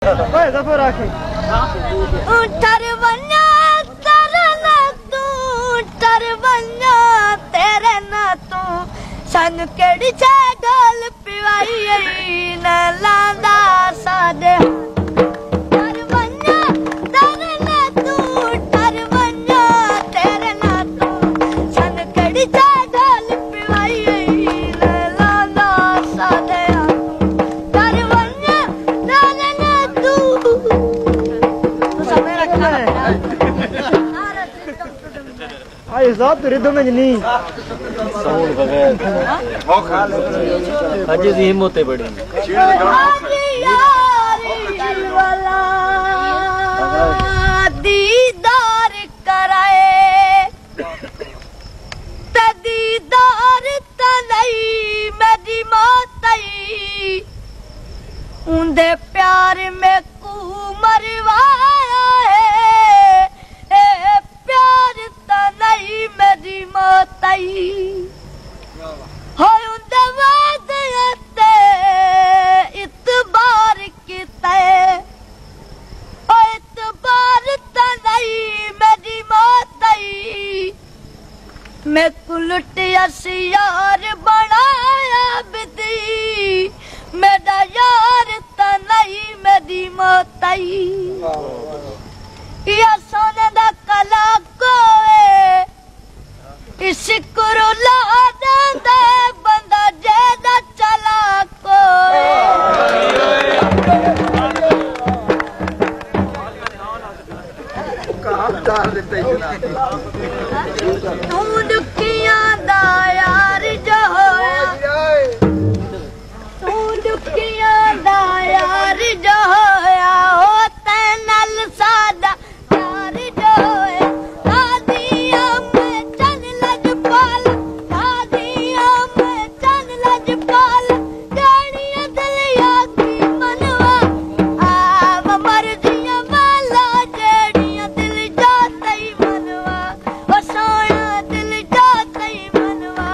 ओए जफर आखी टरवन्या तरना तू टरवन्या तेरे ना तू सन केड़ी छे गल पिवाई न लांदा सादे टरवन्या तरना तू टरवन्या तेरे ना तू सन केड़ी छे गल पिवाई न लांदा सादे टरवन्या तरना तू आई ज़ात रिदम में नहीं साउंड बगैर आज जी हिम्मत बड़ी दीदार कराए दीदार तनई मेरी मातई उन्दे प्यार में कू मरवाया है प्यार तनई मेरी मातई हो उन्दे वादे इतबार किते ओ इतबार तनई मेरी मातई मैं कुलट यार बनाया बिदी मेरा यार तनई मेरी मोतई या सोने दा कला कोए इस कुरुला दे बंदा जेदा चला कोए तू दुखियां दा यार जो होया तू दुखियां दा यार जो होया ओ तैनल सादा यार जो होया दादिया में चन लजपाल दादिया में चन लजपाल गाड़ियां दिलिया की मनवा आव मर्जियां वाला जेड़ियां दिल जाता ही मनवा ओ सोया दिल जाता ही मनवा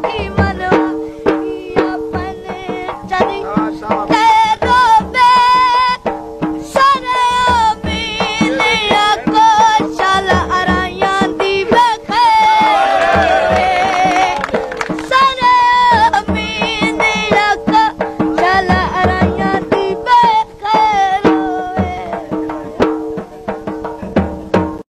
की